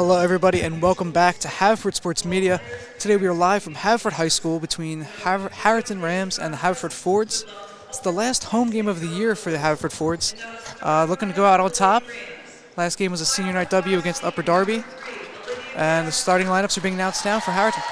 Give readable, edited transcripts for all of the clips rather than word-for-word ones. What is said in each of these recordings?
Hello everybody and welcome back to Haverford Sports Media. Today we are live from Haverford High School between Harriton Rams and the Haverford Fords. It's the last home game of the year for the Haverford Fords. Looking to go out on top. Last game was a senior night W against Upper Darby. And the starting lineups are being announced now for Harriton.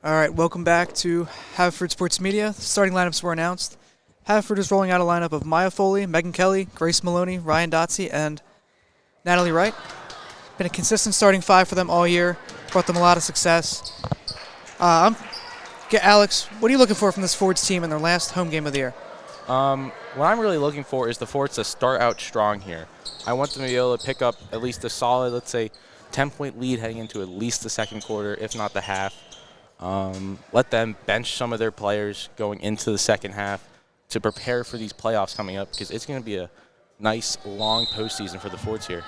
Alright, welcome back to Haverford Sports Media. The starting lineups were announced. Haverford is rolling out a lineup of Maya Foley, Megan Kelly, Grace Maloney, Ryan Dotsey, and Natalie Wright. Been a consistent starting five for them all year. Brought them a lot of success. Alex, what are you looking for from this Fords team in their last home game of the year? What I'm really looking for is the Fords to start out strong here. I want them to be able to pick up at least a solid, let's say, 10-point lead heading into at least the second quarter, if not the half. Let them bench some of their players going into the second half to prepare for these playoffs coming up, because it's going to be a nice, long postseason for the Fords here.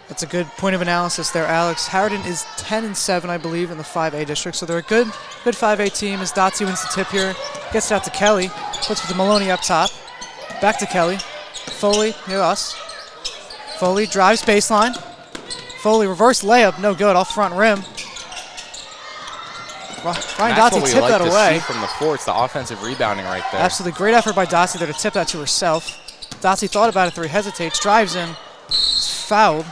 That's a good point of analysis there, Alex. Harriton is 10-7, I believe, in the 5A district, so they're a good 5A team as Dotsey wins the tip here. Gets it out to Kelly, puts with the Maloney up top. Back to Kelly. Foley near us. Foley drives baseline. Foley reverse layup, no good, off front rim. Ryan Dotsey tipped that away. That's what we like to see from the Fords, the offensive rebounding right there. Absolutely, great effort by Dotsey there to tip that to herself. Dotsey thought about it, hesitates, drives in, is fouled.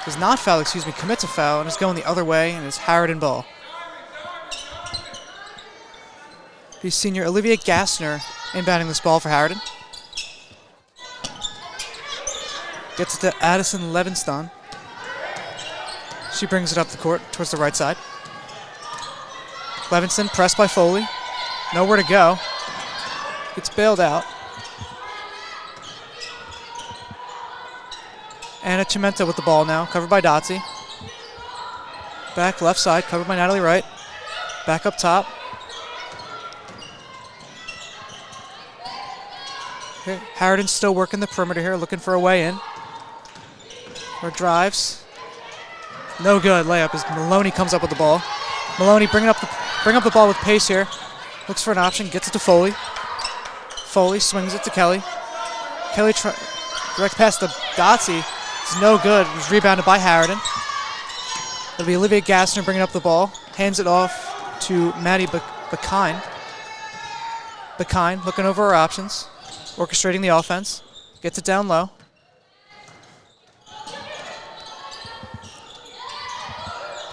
Does not foul, commits a foul, and is going the other way, and it's Harriton ball. The senior Olivia Gassner inbounding this ball for Harriton. Gets it to Addison Levinston. She brings it up the court towards the right side. Levinston pressed by Foley. Nowhere to go. Gets bailed out. Anna Chimento with the ball now, covered by Dotsey. Back left side, covered by Natalie Wright. Back up top. Okay, Harriton's still working the perimeter here, looking for a way in. Or drives. No good. Layup as Maloney comes up with the ball. Maloney bring up the ball with pace here. Looks for an option, gets it to Foley. Foley swings it to Kelly. Kelly direct pass to Dotsy. It's no good. It was rebounded by Harriton. It'll be Olivia Gassner bringing up the ball. Hands it off to Maddie Bakine. Bakine looking over her options. Orchestrating the offense. Gets it down low.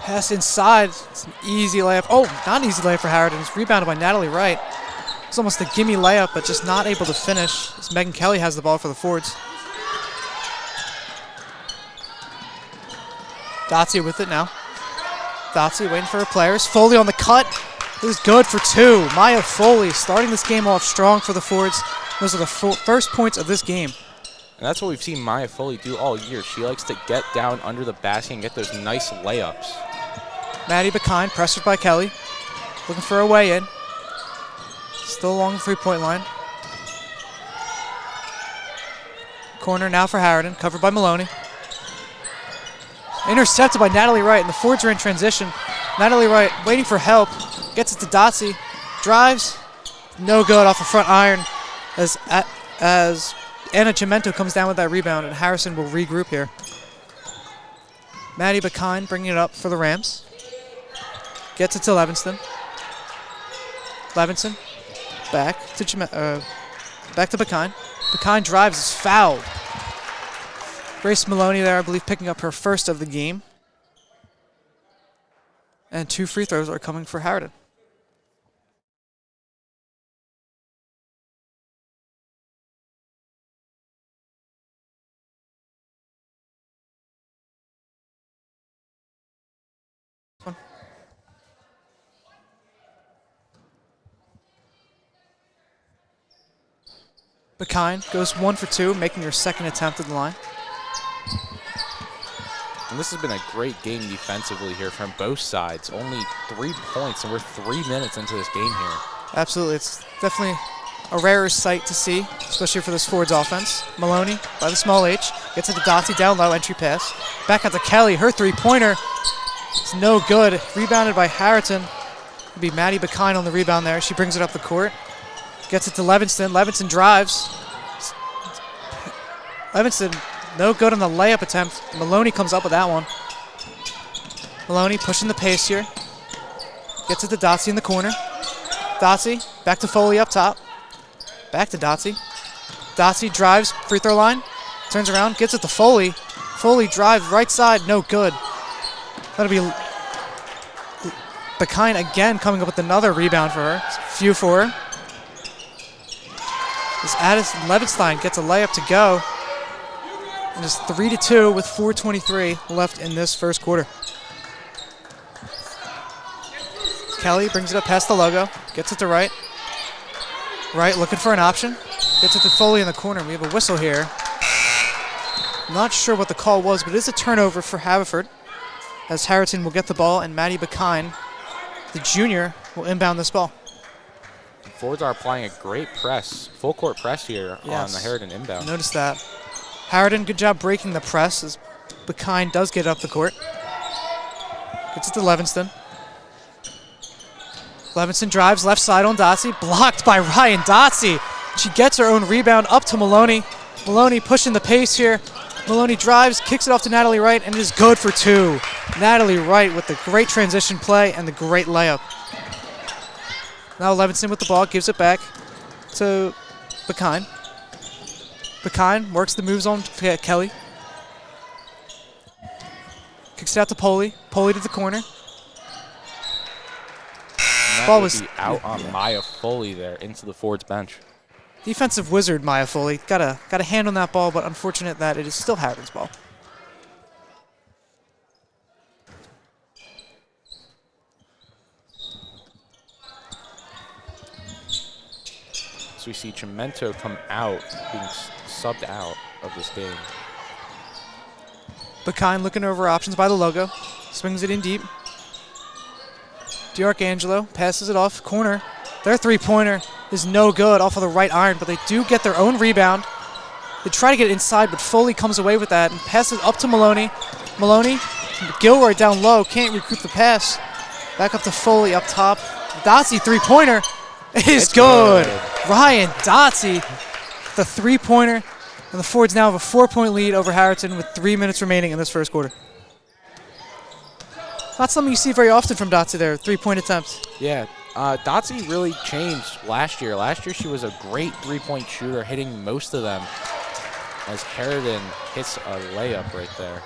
Pass inside. It's an easy layup. Oh, not an easy layup for Harriton. It's rebounded by Natalie Wright. It's almost a gimme layup, but just not able to finish as Megan Kelly has the ball for the Fords. Dotsy with it now. Dotsy waiting for her players. Foley on the cut. It was good for two. Maya Foley starting this game off strong for the Fords. Those are the first points of this game. And that's what we've seen Maya Foley do all year. She likes to get down under the basket and get those nice layups. Maddie Bakine, pressured by Kelly. Looking for a way in. Still along the three-point line. Corner now for Harriton, covered by Maloney. Intercepted by Natalie Wright, and the Fords are in transition. Natalie Wright waiting for help. Gets it to Dotsy. Drives. No good off the front iron as Anna Cimento comes down with that rebound, and Harrison will regroup here. Maddie Bakine bringing it up for the Rams. Gets it to Levinston. Levinson back to Bakine. Bakine drives, is fouled. Grace Maloney there, I believe, picking up her first of the game. And 2 free throws are coming for Harriton. Bakine goes 1 for 2, making her second attempt at the line. And this has been a great game defensively here from both sides. Only 3 points, and we're 3 minutes into this game here. Absolutely. It's definitely a rarer sight to see, especially for this Fords offense. Maloney by the small H. Gets it to Dotsy, down low, entry pass. Back out to Kelly. Her three-pointer. It's no good. Rebounded by Harriton. It'll be Maddie Bakine on the rebound there. She brings it up the court. Gets it to Levinston. Levinston drives. Levinston, no good on the layup attempt. Maloney comes up with that one. Maloney pushing the pace here. Gets it to Dotsy in the corner. Dotsy, back to Foley up top. Back to Dotsy. Dotsy drives, free throw line. Turns around, gets it to Foley. Foley drives, right side, no good. That'll be Bakine again coming up with another rebound for her. It's a few for her. As Addison Levenstein gets a layup to go. And it's 3-2 with 4:23 left in this first quarter. Kelly brings it up past the logo. Gets it to Wright. Wright looking for an option. Gets it to Foley in the corner. We have a whistle here. Not sure what the call was, but it is a turnover for Haverford. As Harriton will get the ball, and Maddie Bakine, the junior, will inbound this ball. Fords are applying a great press, full court press here on the Harriton inbound. Notice that. Harriton, good job breaking the press as Bakine does get up the court. Gets it to Levinston. Levinston drives left side on Dotsy, blocked by Ryan Dotsy. She gets her own rebound up to Maloney. Maloney pushing the pace here. Maloney drives, kicks it off to Natalie Wright, and it is good for 2. Natalie Wright with the great transition play and the great layup. Now Levinson with the ball, gives it back to Bakine. Bakine works the moves on Kelly. Kicks it out to Poley. Poley to the corner. Ball was out on Maya Foley there into the Fords bench. Defensive wizard Maya Foley. Got a hand on that ball, but unfortunate that it is still Harriton's ball. So we see Cimento come out, being subbed out of this game. Bakine looking over options by the logo. Swings it in deep. DiArcangelo passes it off. Corner. Their three-pointer is no good off of the right iron, but they do get their own rebound. They try to get it inside, but Foley comes away with that and passes up to Maloney. Maloney, Gilroy down low, can't recoup the pass. Back up to Foley up top. Dotsey three-pointer is good. Ryan Dotsey, the three-pointer. And the Fords now have a 4-point lead over Harriton with 3 minutes remaining in this first quarter. Not something you see very often from Dotsey there, three-point attempts. Yeah, Dotsey really changed last year. Last year she was a great three-point shooter, hitting most of them, as Harriton hits a layup right there.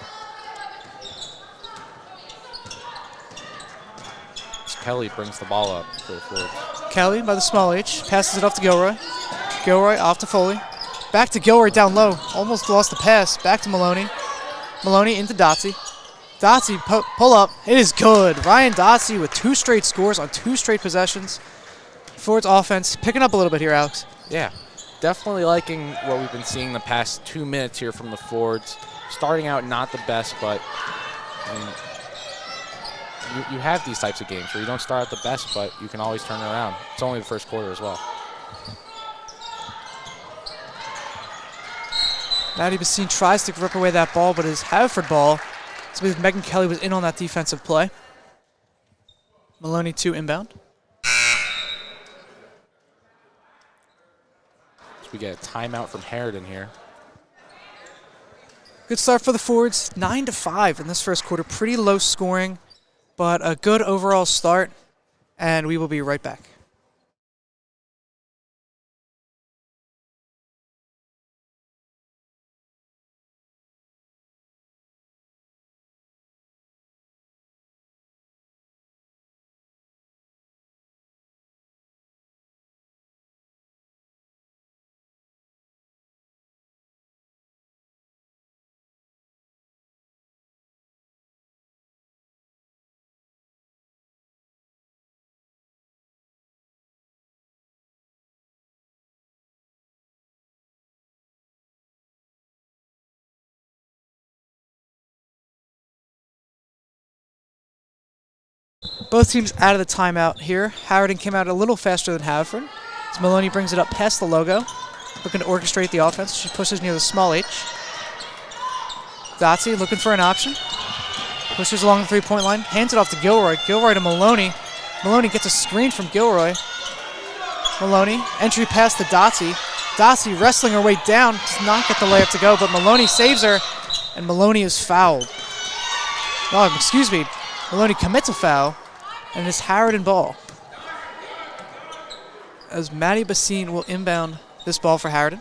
Kelly brings the ball up for the Fords. Kelly by the small H, passes it off to Gilroy. Gilroy off to Foley. Back to Gilroy down low, almost lost the pass. Back to Maloney. Maloney into Dotsey. Dotsey pull up, it is good. Ryan Dotsey with 2 straight scores on 2 straight possessions. Fords offense picking up a little bit here, Alex. Yeah, definitely liking what we've been seeing the past 2 minutes here from the Fords. Starting out not the best, but I mean, you have these types of games where you don't start out the best, but you can always turn it around. It's only the first quarter as well. Maddie Bassine tries to rip away that ball, but it is Haverford ball. So Megan Kelly was in on that defensive play. Maloney 2 inbound. So we get a timeout from Harriton here. Good start for the Fords, 9-5 in this first quarter. Pretty low scoring, but a good overall start, and we will be right back. Both teams out of the timeout here. Harriton came out a little faster than Haverford. As Maloney brings it up past the logo, looking to orchestrate the offense. She pushes near the small H. Dotsey looking for an option. Pushes along the three-point line, hands it off to Gilroy. Gilroy to Maloney. Maloney gets a screen from Gilroy. Maloney, entry pass to Dotsey. Dotsey wrestling her way down, does not get the layup to go, but Maloney saves her, and Maloney is fouled. Oh, excuse me. Maloney commits a foul, and it's Harriton ball. As Maddie Bassine will inbound this ball for Harriton.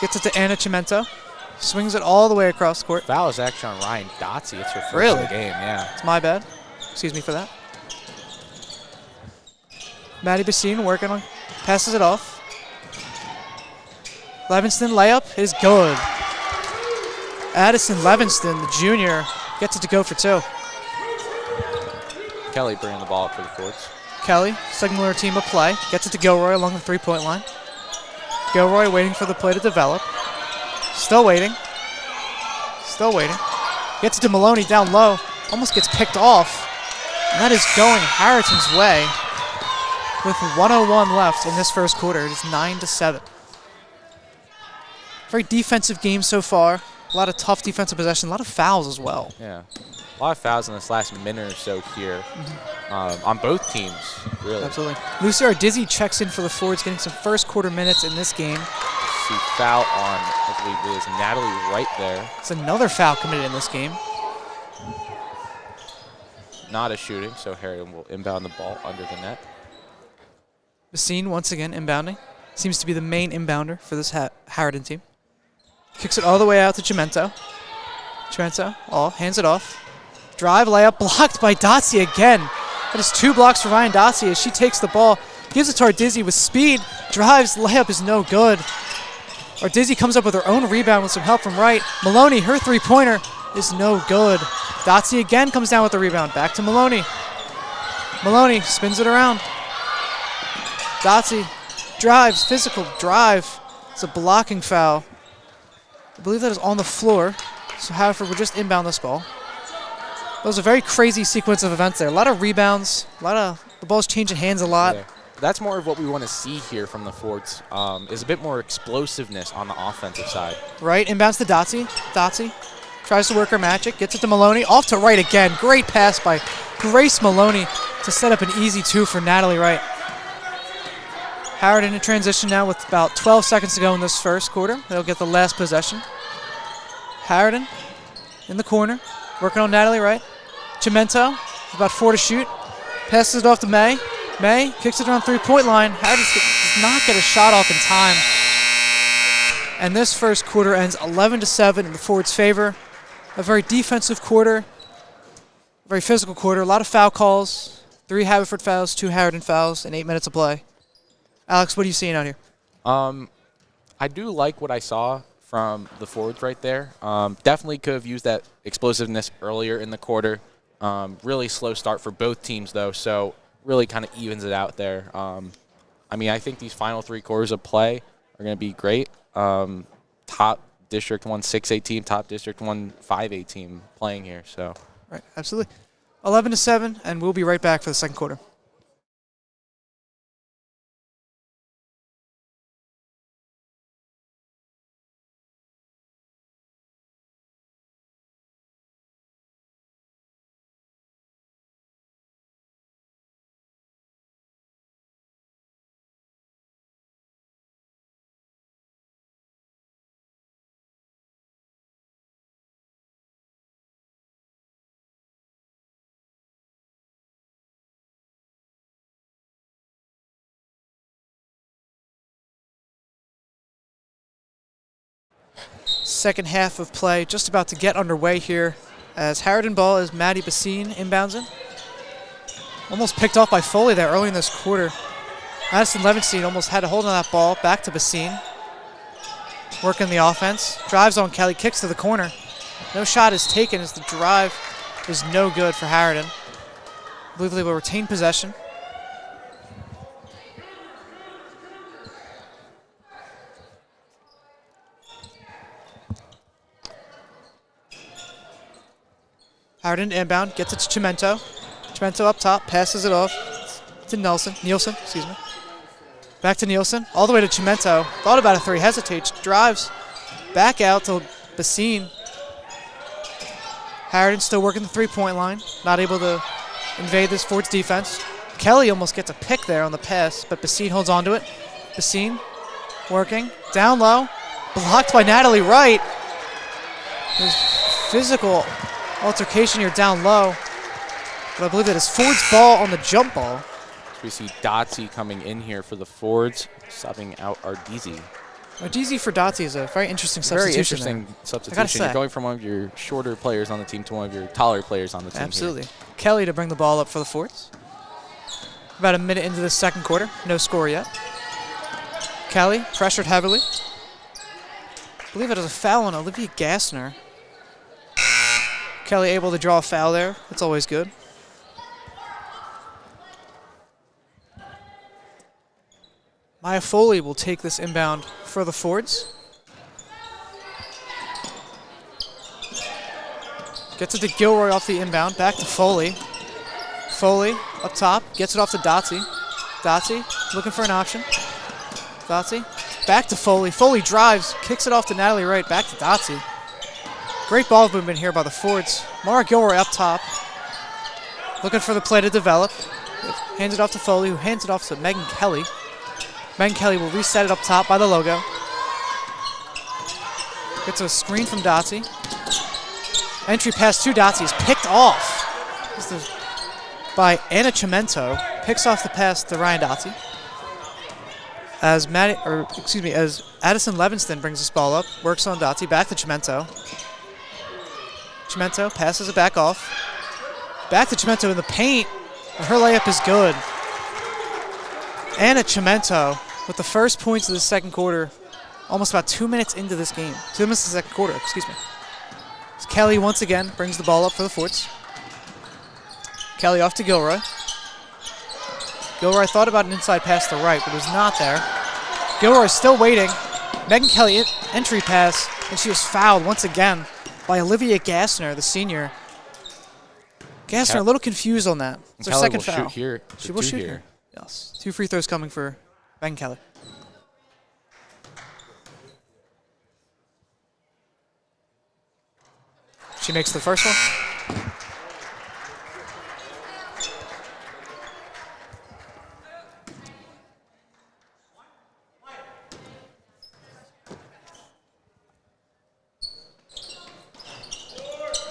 Gets it to Anna Cimento. Swings it all the way across the court. Foul is actually on Ryan Dotsey. It's her first of the game, yeah. It's my bad. Excuse me for that. Maddie Bassine working on, passes it off. Levinston layup is good. Addison Levinston, the junior, gets it to go for 2. Kelly bringing the ball up for the Fords. Kelly, signaling her team a play, gets it to Gilroy along the three-point line. Gilroy waiting for the play to develop. Still waiting. Still waiting. Gets it to Maloney down low. Almost gets picked off. And that is going Harriton's way. With 1:01 left in this first quarter, it is 9-7. Very defensive game so far. A lot of tough defensive possession. A lot of fouls as well. Yeah. A lot of fouls in this last minute or so here on both teams, really. Absolutely. Lucy Ardizzi checks in for the Fords, getting some first quarter minutes in this game. See foul on, I believe it is Natalie right there. It's another foul committed in this game. Not a shooting, so Harriton will inbound the ball under the net. Bassine once again inbounding. Seems to be the main inbounder for this Harriton team. Kicks it all the way out to Cimento. Cimento, hands it off. Drive, layup, blocked by Dotsey again. That is 2 blocks for Ryan Dotsey as she takes the ball, gives it to Ardizzi with speed, drives, layup is no good. Ardizzi comes up with her own rebound with some help from right. Maloney, her three-pointer is no good. Dotsey again comes down with the rebound. Back to Maloney. Maloney spins it around. Dotsey drives, physical drive. It's a blocking foul. I believe that is on the floor, so Haverford will just inbound this ball. That was a very crazy sequence of events there. A lot of rebounds, the ball's changing hands a lot. Yeah. That's more of what we want to see here from the Forts, is a bit more explosiveness on the offensive side. Right, inbounds to Dotsie. Dotsie tries to work her magic, gets it to Maloney, off to Wright again. Great pass by Grace Maloney to set up an easy 2 for Natalie Wright. Howard in transition now with about 12 seconds to go in this first quarter. They'll get the last possession. Harriton in the corner, working on Natalie Wright. Chimento, about 4 to shoot. Passes it off to May. May kicks it around 3-point line. Harriton does not get a shot off in time. And this first quarter ends 11-7 in the Fords' favor. A very defensive quarter, very physical quarter. A lot of foul calls. 3 Haverford fouls, 2 Harriton fouls, and 8 minutes of play. Alex, what are you seeing out here? I do like what I saw from the Fords right there. Definitely could have used that explosiveness earlier in the quarter. Really slow start for both teams, though, so really kind of evens it out there. I mean, I think these final 3 quarters of play are going to be great. Top District 1 6A team, top District 1 5A team playing here. So, right, absolutely. 11-7, and we'll be right back for the second quarter. Second half of play just about to get underway here as Harriton ball is Maddie Bassine inbounds it. Almost picked off by Foley there early in this quarter. Madison Levenstein almost had a hold on that ball. Back to Bassine. Working the offense. Drives on Kelly, kicks to the corner. No shot is taken as the drive is no good for Harriton. I believe they will retain possession. Harriton inbound, gets it to Chimento. Chimento up top, passes it off to Nielsen, excuse me. Back to Nielsen, all the way to Chimento. Thought about a 3, hesitates, drives back out to Bassine. Harriton still working the 3-point line, not able to invade this Ford's defense. Kelly almost gets a pick there on the pass, but Bassine holds on to it. Bassine working, down low, blocked by Natalie Wright. There's physical altercation here down low, but I believe that is Ford's ball on the jump ball. We see Dotsie coming in here for the Fords, subbing out Ardeezy. Ardeezy for Dotsie is a very interesting substitution. Very interesting substitution. You're going from one of your shorter players on the team to one of your taller players on the team. Absolutely. Here. Kelly to bring the ball up for the Fords. About a minute into the second quarter, no score yet. Kelly pressured heavily. I believe it is a foul on Olivia Gassner. Kelly able to draw a foul there. That's always good. Maya Foley will take this inbound for the Fords. Gets it to Gilroy off the inbound. Back to Foley. Foley up top. Gets it off to Dotsie. Dotsie looking for an option. Dotsie. Back to Foley. Foley drives. Kicks it off to Natalie Wright. Back to Dotsie. Great ball movement here by the Fords. Mara Gilroy up top. Looking for the play to develop. Hands it off to Foley, who hands it off to Megan Kelly. Megan Kelly will reset it up top by the logo. Gets a screen from Dotsie. Entry pass to Dotsie is picked off. This is by Anna Chimento. Picks off the pass to Ryan Dotsie. As Addison Levinston brings this ball up, works on Dotsie, back to Chimento. Chimento passes it back off. Back to Chimento in the paint. And her layup is good. Anna Chimento with the first points of the second quarter, almost about 2 minutes into this game. 2 minutes of the second quarter, excuse me. So Kelly once again brings the ball up for the Forts. Kelly off to Gilroy. Gilroy thought about an inside pass to right, but it was not there. Gilroy still waiting. Megan Kelly entry pass, and she was fouled once again by Olivia Gassner, the senior. Gassner a little confused on that. It's her Kelly second will foul. shoot here. She will shoot here. Yes. 2 free throws coming for Megan Kelly. She makes the first one.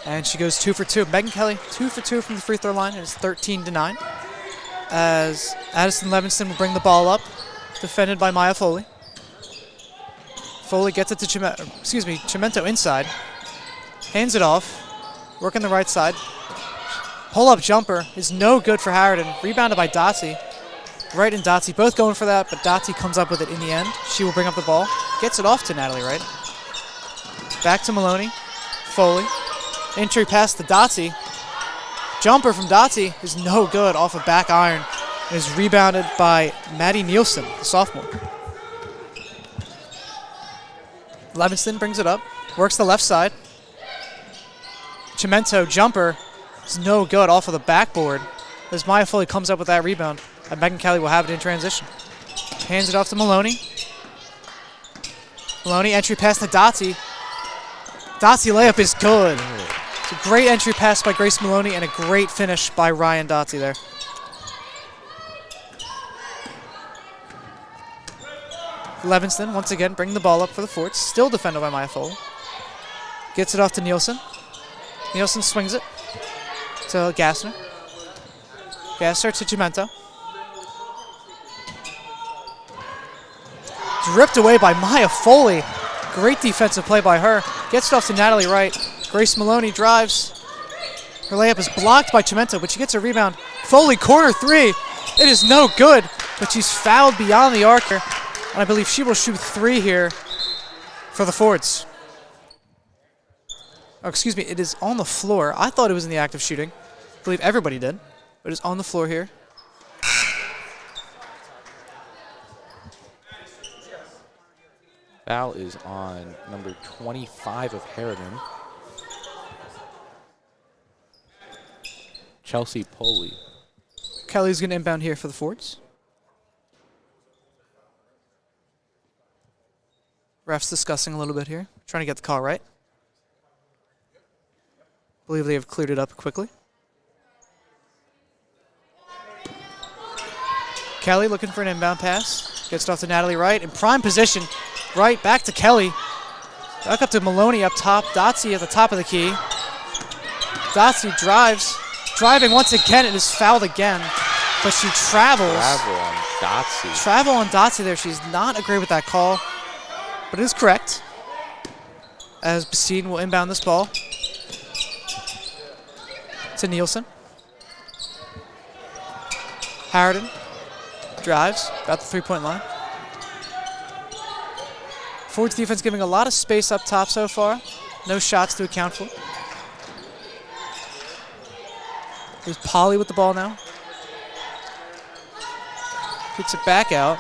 And she goes 2 for 2. Megan Kelly, 2 for 2 from the free throw line, and it's 13-9. As Addison Levinston will bring the ball up, defended by Maya Foley. Foley gets it to Chimento inside. Hands it off. Working the right side. Pull-up jumper is no good for Harriton. Rebounded by Dotsie. Wright and Dotsie both going for that, but Dotsie comes up with it in the end. She will bring up the ball. Gets it off to Natalie Wright. Back to Maloney. Foley. Entry pass to Dotsie. Jumper from Dotsie is no good off a back iron. It is rebounded by Maddie Nielsen, the sophomore. Levinston brings it up. Works the left side. Chimento jumper is no good off of the backboard. As Maya Foley comes up with that rebound, and Megan Kelly will have it in transition. Hands it off to Maloney. Maloney entry pass to Dotsie. Dotsie layup is good. It's a great entry pass by Grace Maloney and a great finish by Ryan Dotsie there. Levinston once again bringing the ball up for the Forts. Still defended by Maya Foley. Gets it off to Nielsen. Nielsen swings it to Gassner. Gassner to Chimento. It's ripped away by Maya Foley. Great defensive play by her. Gets it off to Natalie Wright. Grace Maloney drives. Her layup is blocked by Chimento, but she gets a rebound. Foley, corner 3. It is no good, but she's fouled beyond the arc here. And I believe she will shoot 3 here for the Fords. Oh, excuse me, it is on the floor. I thought it was in the act of shooting. I believe everybody did. But it is on the floor here. Foul is on number 25 of Harriton. Chelsea Poley. Kelly's going to inbound here for the Fords. Refs discussing a little bit here. Trying to get the call right. I believe they have cleared it up quickly. Kelly looking for an inbound pass. Gets it off to Natalie Wright in prime position. Wright back to Kelly. Back up to Maloney up top. Dotsie at the top of the key. Dotsie drives. Driving once again. It is fouled again. But she travels. Travel on Dotsie. Travel on Dotsie there. She's not agree with that call. But it is correct. As Basine will inbound this ball to Nielsen. Harriton drives about the three-point line. Ford's defense giving a lot of space up top so far. No shots to account for. There's Polly with the ball now. Kicks it back out.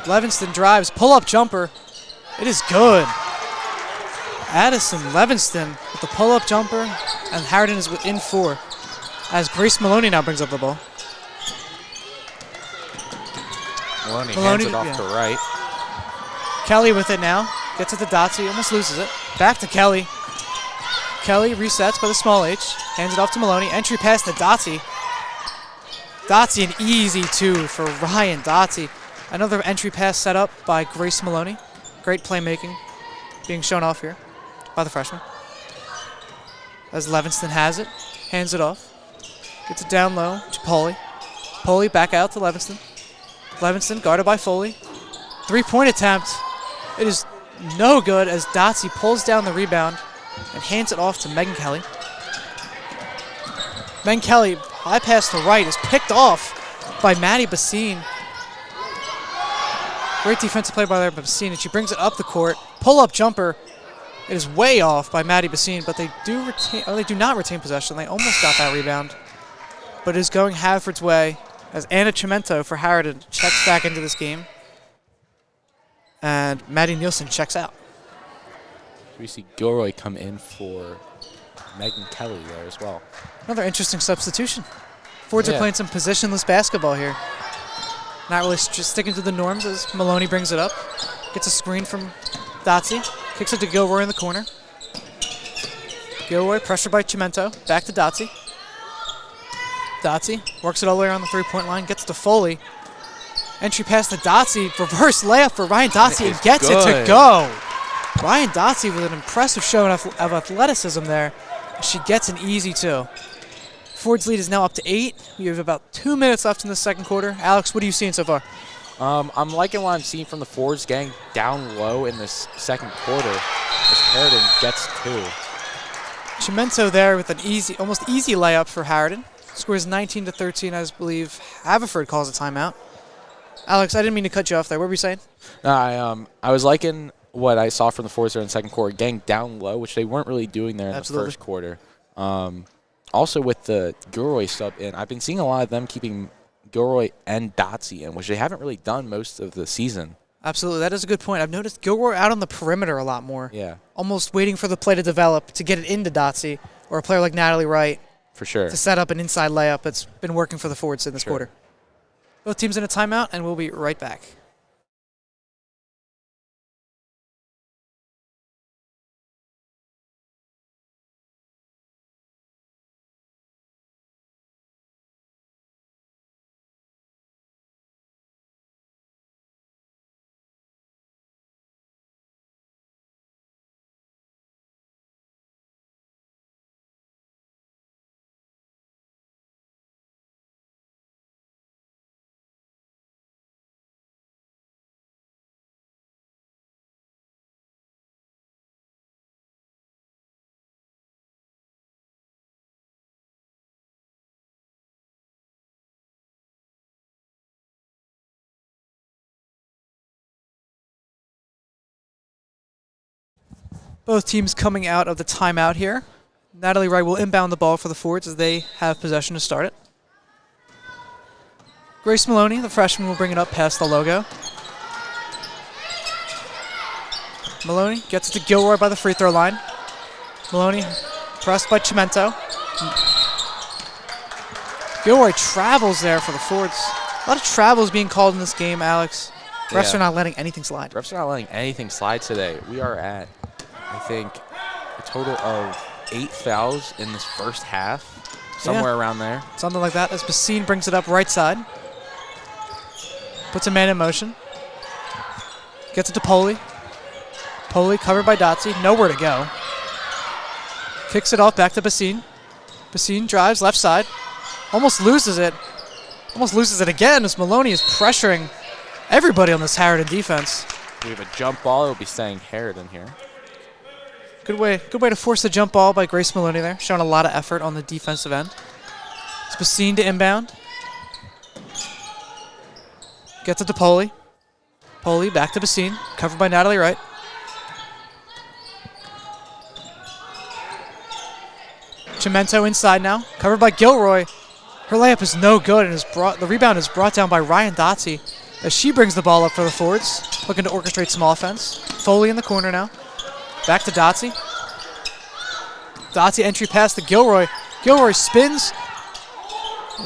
Levinston drives, pull-up jumper. It is good. Addison Levinston with the pull-up jumper, and Harriton is within 4. As Grace Maloney now brings up the ball. Maloney hands it off to Wright. Kelly with it now. Gets it to Dotsie, almost loses it. Back to Kelly. Kelly resets by the small H. Hands it off to Maloney. Entry pass to Dotsie. Dotsie an easy 2 for Ryan Dotsie. Another entry pass set up by Grace Maloney. Great playmaking being shown off here by the freshman. As Levinston has it. Hands it off. Gets it down low to Poley. Poley back out to Levinston. Levinston guarded by Foley. 3-point attempt. It is no good as Dotsie pulls down the rebound and hands it off to Megan Kelly. Megan Kelly, high pass to right, is picked off by Maddie Basine. Great defensive play by Basine, and she brings it up the court. Pull-up jumper. It is way off by Maddie Basine, but they do not retain possession. They almost got that rebound. But it is going Haverford's way as Anna Chimento for Harriton checks back into this game. And Maddie Nielsen checks out. We see Gilroy come in for Megan Kelly there as well. Another interesting substitution. Fords are Yeah. playing some positionless basketball here. Not really just sticking to the norms as Maloney brings it up. Gets a screen from Dotsie. Kicks it to Gilroy in the corner. Gilroy pressured by Chimento. Back to Dotsie. Dotsie works it all the way around the three-point line. Gets to Foley. Entry pass to Dotsie. Reverse layup for Ryan Dotsie and gets it to go. Ryan Dotsie with an impressive show of athleticism there. She gets an easy two. Ford's lead is now up to 8. We have about 2 minutes left in the second quarter. Alex, what are you seeing so far? I'm liking what I'm seeing from the Fords getting down low in this second quarter as Harriton gets 2. Chimento there with an almost easy layup for Harriton. Scores 19-13, I believe. Haverford calls a timeout. Alex, I didn't mean to cut you off there. What were you saying? I was liking what I saw from the Fords there in the second quarter, getting down low, which they weren't really doing there in the first quarter. Also with the Gilroy sub in, I've been seeing a lot of them keeping Gilroy and Dotsie in, which they haven't really done most of the season. Absolutely. That is a good point. I've noticed Gilroy out on the perimeter a lot more. Yeah. Almost waiting for the play to develop to get it into Dotsie or a player like Natalie Wright. For sure. To set up an inside layup. It's been working for the Fords in this quarter. Both teams in a timeout, and we'll be right back. Both teams coming out of the timeout here. Natalie Wright will inbound the ball for the Fords as they have possession to start it. Grace Maloney, the freshman, will bring it up past the logo. Maloney gets it to Gilroy by the free throw line. Maloney pressed by Chimento. Gilroy travels there for the Fords. A lot of travels being called in this game, Alex. Refs are not letting anything slide. Refs are not letting anything slide today. We are at, I think, a total of 8 fouls in this first half, somewhere around there. Something like that as Bassine brings it up right side. Puts a man in motion. Gets it to Poli. Poli covered by Dotsie. Nowhere to go. Kicks it off back to Bassine. Bassine drives left side. Almost loses it. Almost loses it again as Maloney is pressuring everybody on this Harriton defense. We have a jump ball. It will be staying Harriton here. Good way to force the jump ball by Grace Maloney there. Showing a lot of effort on the defensive end. It's Bassine to inbound. Gets it to Poli. Poli back to Bassine. Covered by Natalie Wright. Chimento inside now. Covered by Gilroy. Her layup is no good, and the rebound is brought down by Ryan Dotsie as she brings the ball up for the Fords, looking to orchestrate some offense. Foley in the corner now. Back to Dotsie. Dotsie entry pass to Gilroy. Gilroy spins.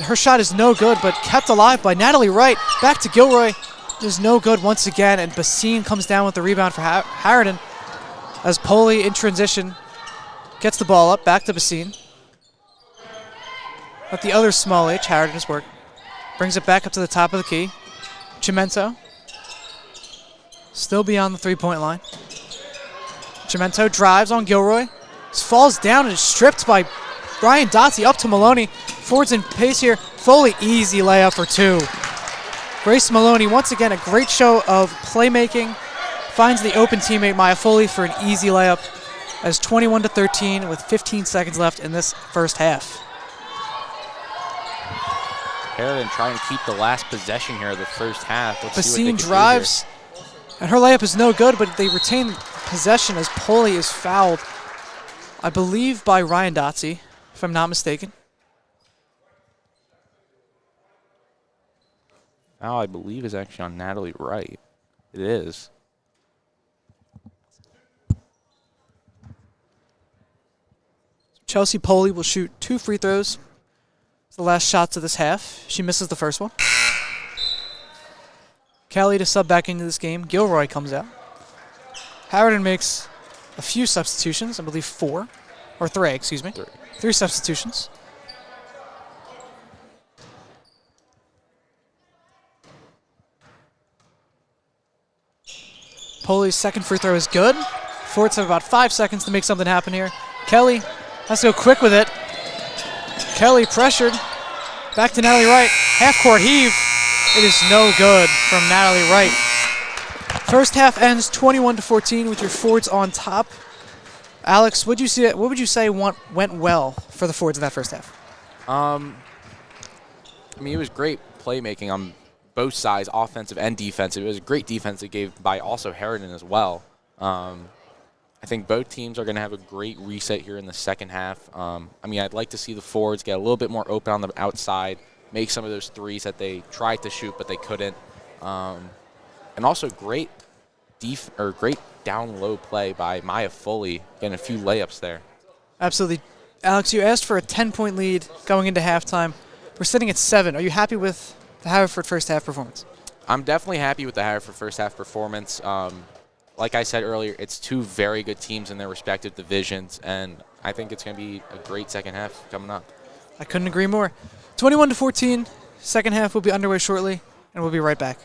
Her shot is no good, but kept alive by Natalie Wright. Back to Gilroy. It is no good once again, and Bassine comes down with the rebound for Harriton as Poli in transition gets the ball up. Back to Bassine. But the other small H, Harriton is work. Brings it back up to the top of the key. Chimento. Still beyond the three-point line. Chimento drives on Gilroy. Falls down and is stripped by Ryan Dotsie up to Maloney. Fords in pace here. Foley, easy layup for 2. Grace Maloney, once again, a great show of playmaking. Finds the open teammate Maya Foley for an easy layup as 21-13 with 15 seconds left in this first half. Harriton trying to keep the last possession here of the first half. Let's see what Bassine they can drives, and her layup is no good, but they retain possession as Poli is fouled, I believe, by Ryan Dotsie, if I'm not mistaken. Foul, I believe, is actually on Natalie Wright. It is. Chelsea Poley will shoot 2 free throws. It's the last shots of this half. She misses the first one. Kelly to sub back into this game. Gilroy comes out. Harriton makes a few substitutions, I believe 4. Or 3, excuse me. 3 substitutions. Poley's second free throw is good. Forts have about 5 seconds to make something happen here. Kelly has to go quick with it. Kelly pressured. Back to Natalie Wright. Half-court heave. It is no good from Natalie Wright. First half ends 21-14 with your Fords on top. Alex, what would you say went well for the Fords in that first half? I mean, it was great playmaking on both sides, offensive and defensive. It was a great defense it gave by also Harriton as well. I think both teams are going to have a great reset here in the second half. I mean, I'd like to see the Fords get a little bit more open on the outside, make some of those threes that they tried to shoot but they couldn't. And also great down low play by Maya Foley, getting a few layups there. Absolutely. Alex, you asked for a 10-point lead going into halftime. We're sitting at 7. Are you happy with the Haverford first half performance? I'm definitely happy with the Haverford first half performance. Like I said earlier, it's 2 very good teams in their respective divisions, and I think it's going to be a great second half coming up. I couldn't agree more. 21-14. Second half will be underway shortly, and we'll be right back.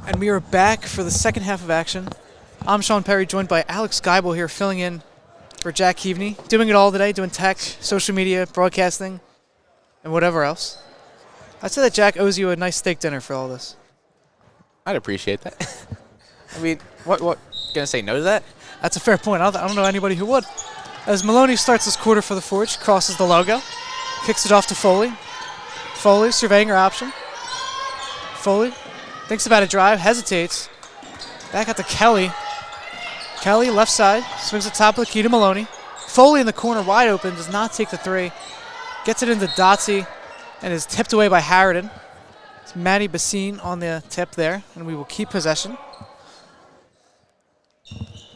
And we are back for the second half of action. I'm Sean Perry, joined by Alex Geibel here, filling in for Jack Keaveney. Doing it all today, doing tech, social media, broadcasting, and whatever else. I'd say that Jack owes you a nice steak dinner for all this. I'd appreciate that. I mean, what? Gonna say no to that? That's a fair point. I don't know anybody who would. As Maloney starts this quarter for the Forge, crosses the logo, kicks it off to Foley. Foley surveying her option. Foley thinks about a drive, hesitates. Back out to Kelly. Kelly, left side, swings the top of the key to Maloney. Foley in the corner, wide open, does not take the three. Gets it into Dotsy and is tipped away by Harriton. It's Maddie Bassine on the tip there, and we will keep possession.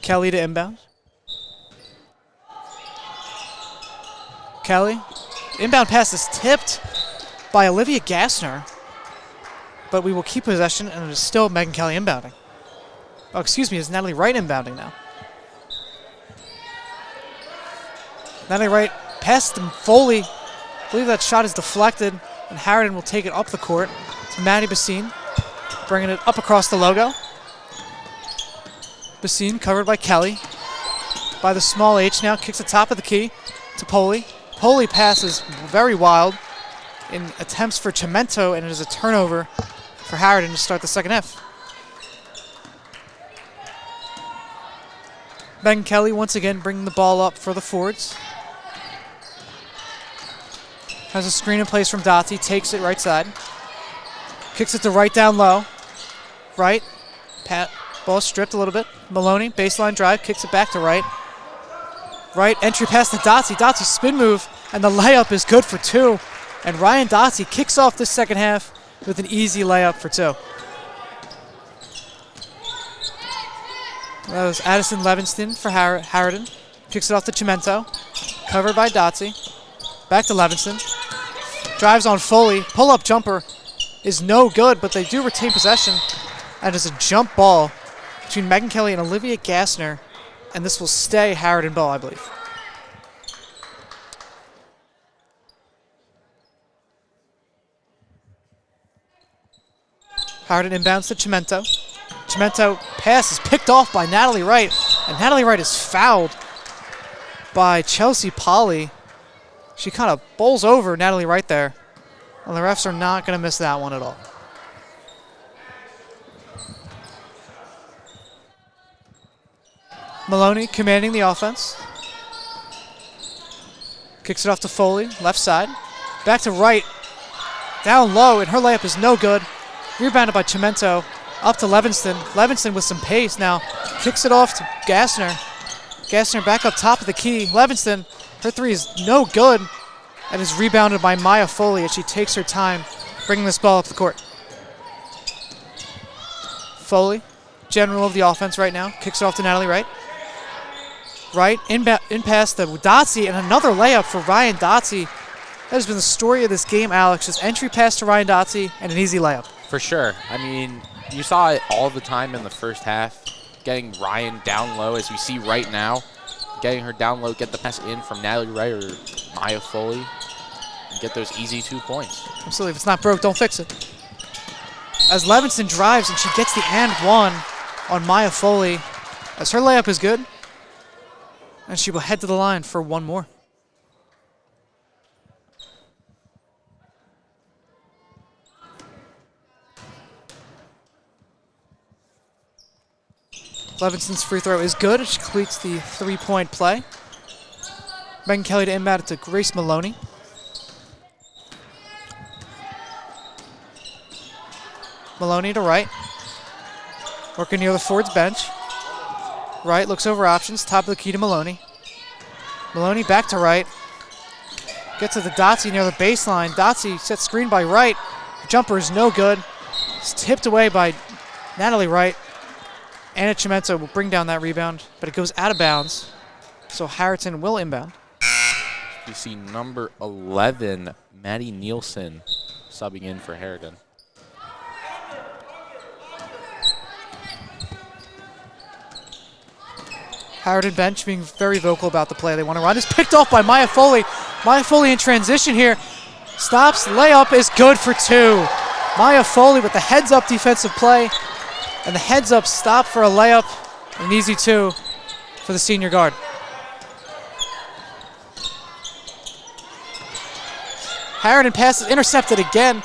Kelly to inbound. Kelly. Inbound pass is tipped by Olivia Gassner, but we will keep possession, and it is still Megan Kelly inbounding. Oh, excuse me, it's Natalie Wright inbounding now. Natalie Wright past Foley. I believe that shot is deflected, and Harriton will take it up the court. It's Maddie Bassine bringing it up across the logo. Bassine covered by Kelly. By the small H now, kicks the top of the key to Poley. Poley passes very wild in attempts for Chimento, and it is a turnover for Harriton to start the second half. Megan Kelly once again bringing the ball up for the Fords. Has a screen in place from Dotsy, takes it right side. Kicks it to right down low. Right, ball stripped a little bit. Maloney, baseline drive, kicks it back to Wright. Right, entry pass to Dotsy. Dotsy spin move, and the layup is good for two. And Ryan Dotsy kicks off this second half with an easy layup for two. That was Addison Levinston for Harriton. Kicks it off to Chimento. Covered by Dotsy. Back to Levinston. Drives on Foley. Pull-up jumper is no good, but they do retain possession. And it's a jump ball between Megan Kelly and Olivia Gassner. And this will stay Harriton ball, I believe. Harriton inbounds to Chimento. Chimento pass is picked off by Natalie Wright. And Natalie Wright is fouled by Chelsea Polly. She kind of bowls over Natalie Wright there. And the refs are not going to miss that one at all. Maloney commanding the offense. Kicks it off to Foley, left side. Back to Wright. Down low, and her layup is no good. Rebounded by Chimento. Up to Levinston. Levinston with some pace now. Kicks it off to Gassner. Gassner back up top of the key. Levinston, her three is no good. And is rebounded by Maya Foley as she takes her time bringing this ball up the court. Foley, general of the offense right now. Kicks it off to Natalie Wright. Wright, in pass to Dotsy, and another layup for Ryan Dotsy. That has been the story of this game, Alex. Just entry pass to Ryan Dotsy and an easy layup. For sure. I mean, you saw it all the time in the first half, getting Ryan down low, as we see right now. Getting her down low, get the pass in from Natalie Wright or Maya Foley, and get those easy 2 points. Absolutely. If it's not broke, don't fix it. As Levinston drives, and she gets the and one on Maya Foley, as her layup is good. And she will head to the line for one more. Levinston's free throw is good. She completes the three-point play. Megan Kelly to inbound it to Grace Maloney. Maloney to Wright. Working near the Ford's bench. Wright looks over options. Top of the key to Maloney. Maloney back to Wright. Gets to the Dotsy near the baseline. Dotsy set screen by Wright. Jumper is no good. It's tipped away by Natalie Wright. Anna Chimento will bring down that rebound, but it goes out of bounds. So Harriton will inbound. You see number 11, Maddie Nielsen, subbing in for Harriton. Harriton bench being very vocal about the play they want to run. It's picked off by Maya Foley. Maya Foley in transition here. Stops, layup is good for two. Maya Foley with the heads-up defensive play. And the heads-up stop for a layup. An easy 2 for the senior guard. Harriton passes, intercepted again.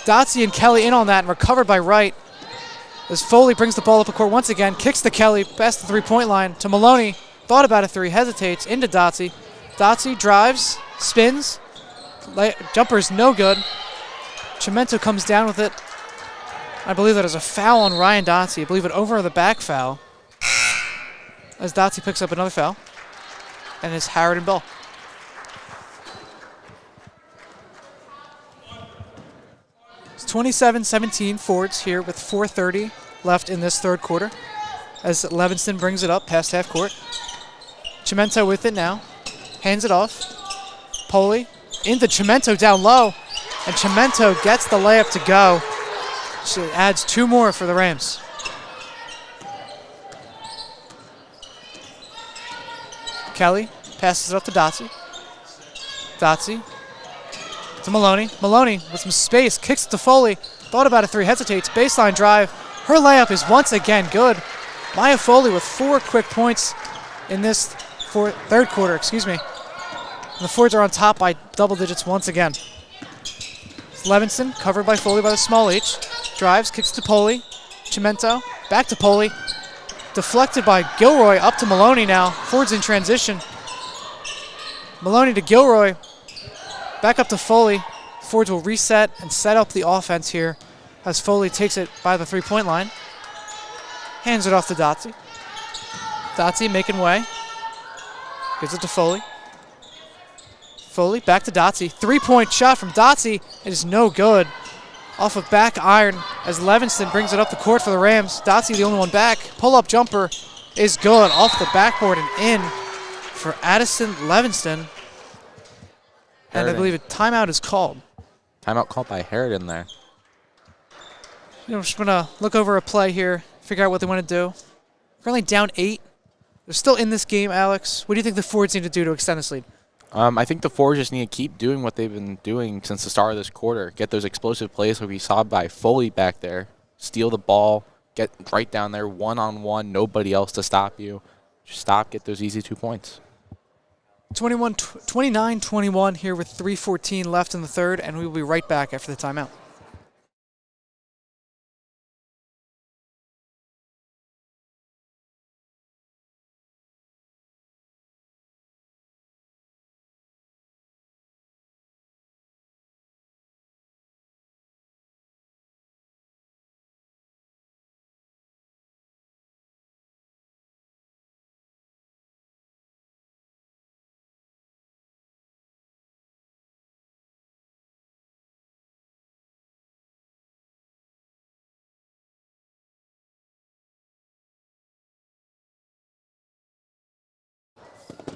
Dotsie and Kelly in on that and recovered by Wright. As Foley brings the ball up the court once again, kicks to Kelly, past the three-point line to Maloney. Thought about a three, hesitates, into Dotsie. Dotsie drives, spins. Jumper is no good. Chimento comes down with it. I believe that is a foul on Ryan Dotsie. I believe an over-the-back foul. As Dotsie picks up another foul. And it's Harriton ball. It's 27-17 Fords here with 4:30 left in this third quarter. As Levinston brings it up past half court. Chimento with it now. Hands it off. Poli into Chimento down low. And Chimento gets the layup to go. She adds 2 more for the Rams. Kelly passes it up to Dotsie. Dotsie to Maloney. Maloney with some space, kicks it to Foley. Thought about a three, hesitates, baseline drive. Her layup is once again good. Maya Foley with 4 quick points in this third quarter, And the Fords are on top by double digits once again. It's Levinson, covered by Foley by the small H. Drives, kicks to Poli. Chimento, back to Poli. Deflected by Gilroy, up to Maloney now. Fords in transition. Maloney to Gilroy. Back up to Foley. Fords will reset and set up the offense here as Foley takes it by the three-point line. Hands it off to Dotsie. Dotsie making way. Gives it to Foley. Foley back to Dotsie. 3-point shot from Dotsie. It is no good. Off of back iron as Levinston brings it up the court for the Rams. Dotsie the only one back. Pull-up jumper is good. Off the backboard and in for Addison Levinston. And I believe a timeout is called. Timeout called by Harriton there. I'm just going to look over a play here, figure out what they want to do. Currently down 8. They're still in this game, Alex. What do you think the Fords need to do to extend this lead? I think the Fords just need to keep doing what they've been doing since the start of this quarter. Get those explosive plays like we saw by Foley back there. Steal the ball. Get right down there, one-on-one, nobody else to stop you. Just stop, get those easy 2 points. 29-21 here with 3:14 left in the third, and we will be right back after the timeout.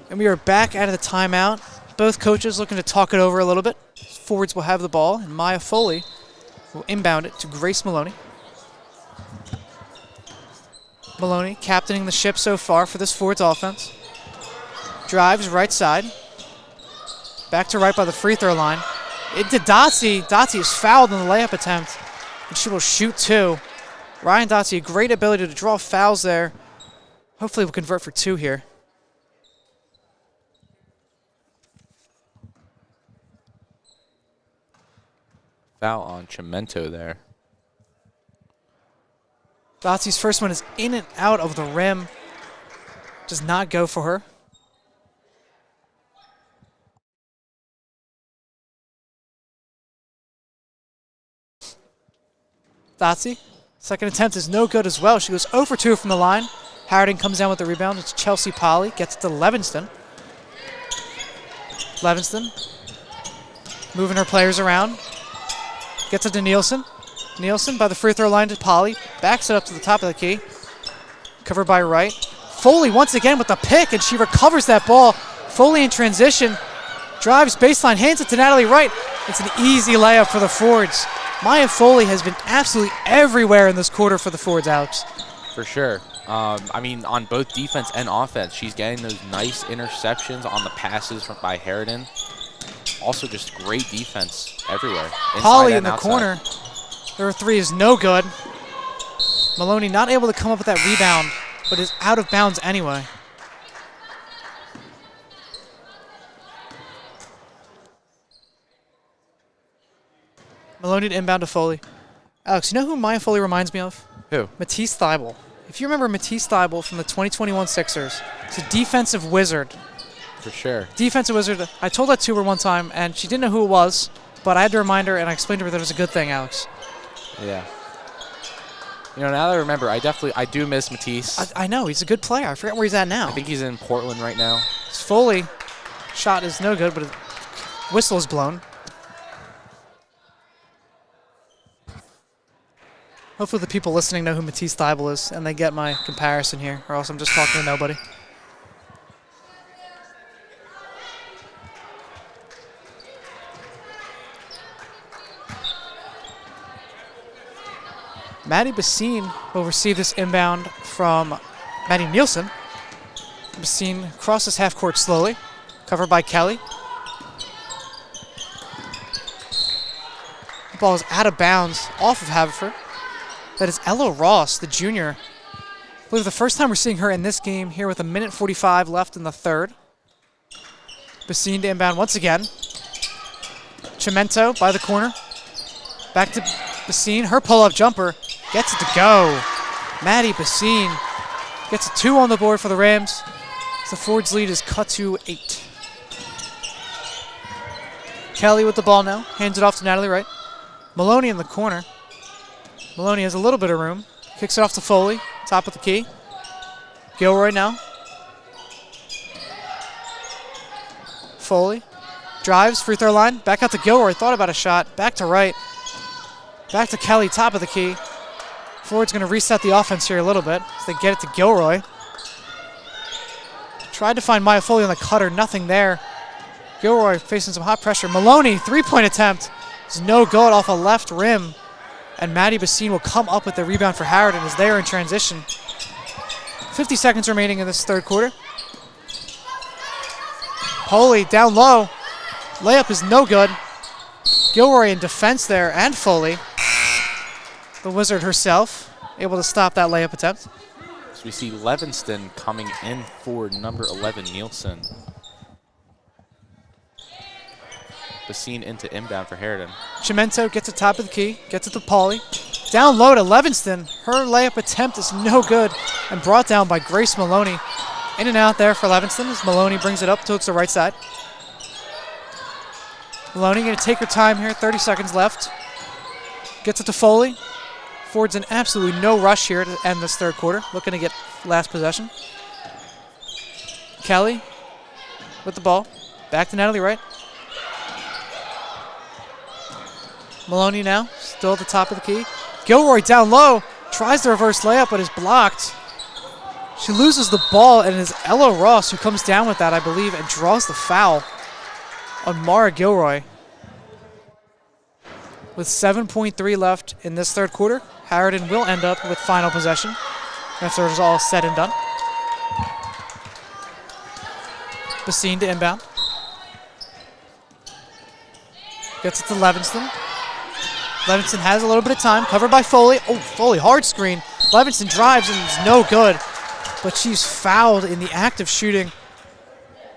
And we are back out of the timeout. Both coaches looking to talk it over a little bit. Forwards will have the ball, and Maya Foley will inbound it to Grace Maloney. Maloney captaining the ship so far for this Forwards offense. Drives right side. Back to right by the free throw line. Into Dotsie. Dotsie is fouled in the layup attempt, and she will shoot 2. Ryan Dotsie, great ability to draw fouls there. Hopefully we'll convert for 2 here. Foul on Chimento there. Dotsie's first one is in and out of the rim. Does not go for her. Dotsie, second attempt is no good as well. She goes 0 for 2 from the line. Harriton comes down with the rebound. It's Chelsea Polly. Gets it to Levinston. Levinston moving her players around. Gets it to Nielsen. Nielsen by the free throw line to Polly. Backs it up to the top of the key. Covered by Wright. Foley once again with the pick, and she recovers that ball. Foley in transition. Drives baseline, hands it to Natalie Wright. It's an easy layup for the Fords. Maya Foley has been absolutely everywhere in this quarter for the Fords, Alex. For sure. I mean, on both defense and offense, she's getting those nice interceptions on the passes by Harriton. Also just great defense everywhere. Polly in the corner. Their three is no good. Maloney not able to come up with that rebound, but is out of bounds anyway. Maloney to inbound to Foley. Alex, you know who Maya Foley reminds me of? Who? Matisse Thybulle. If you remember Matisse Thybulle from the 2021 Sixers, he's a defensive wizard. For sure. Defensive wizard. I told that to her one time, and she didn't know who it was, but I had to remind her, and I explained to her that it was a good thing, Alex. Yeah. You know, now that I remember, I do miss Matisse. I know, he's a good player. I forget where he's at now. I think he's in Portland right now. His Foley shot is no good, but his whistle is blown. Hopefully the people listening know who Matisse Thybulle is, and they get my comparison here, or else I'm just talking to nobody. Maddie Bassine will receive this inbound from Maddie Nielsen. Bassine crosses half court slowly, covered by Kelly. The ball is out of bounds off of Haverford. That is Ella Ross, the junior. I believe the first time we're seeing her in this game here with 1:45 left in the third. Bassine to inbound once again. Chimento by the corner. Back to Bassine. Her pull-up jumper gets it to go. Maddie Bassine gets a 2 on the board for the Rams. The Ford's lead is cut to 8. Kelly with the ball now. Hands it off to Natalie Wright. Maloney in the corner. Maloney has a little bit of room. Kicks it off to Foley. Top of the key. Gilroy now. Foley. Drives, free throw line. Back out to Gilroy. Thought about a shot. Back to Wright. Back to Kelly, top of the key. Ford's going to reset the offense here a little bit as they get it to Gilroy. Tried to find Maya Foley on the cutter. Nothing there. Gilroy facing some hot pressure. Maloney, three-point attempt. It's no good off a left rim. And Maddie Bassine will come up with the rebound for Harriton as they are in transition. 50 seconds remaining in this third quarter. Foley down low. Layup is no good. Gilroy in defense there, and Foley. The wizard herself able to stop that layup attempt. So we see Levinston coming in for number 11, Nielsen. Bassine into inbound for Harriton. Chimento gets to top of the key, gets it to Pauly. Down low to Levinston. Her layup attempt is no good and brought down by Grace Maloney. In and out there for Levinston as Maloney brings it up towards the right side. Maloney going to take her time here, 30 seconds left. Gets it to Foley. Ford's in absolutely no rush here to end this third quarter. Looking to get last possession. Kelly with the ball. Back to Natalie Wright. Maloney now, still at the top of the key. Gilroy down low, tries the reverse layup, but is blocked. She loses the ball, and it is Ella Ross who comes down with that, I believe, and draws the foul on Mara Gilroy. With 7.3 left in this third quarter, Harriton will end up with final possession after it is all said and done. Bassine to inbound. Gets it to Levinston. Levinston has a little bit of time, covered by Foley. Oh, Foley, hard screen. Levinston drives and it's no good, but she's fouled in the act of shooting.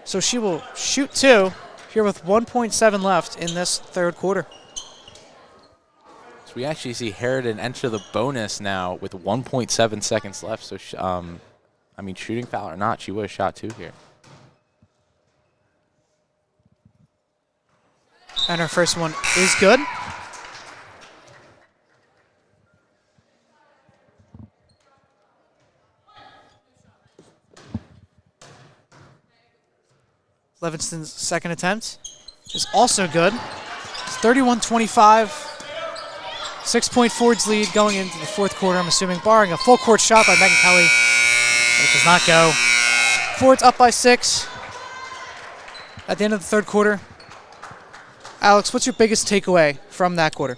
So she will shoot 2 here with 1.7 left in this third quarter. So we actually see Harriton enter the bonus now with 1.7 seconds left. So, I mean, shooting foul or not, she would have shot 2 here. And her first one is good. Levinston's second attempt is also good. It's 31-25. 6-point Ford's lead going into the fourth quarter, I'm assuming, barring a full court shot by Megan Kelly. It does not go. Ford's up by 6 at the end of the third quarter. Alex, what's your biggest takeaway from that quarter?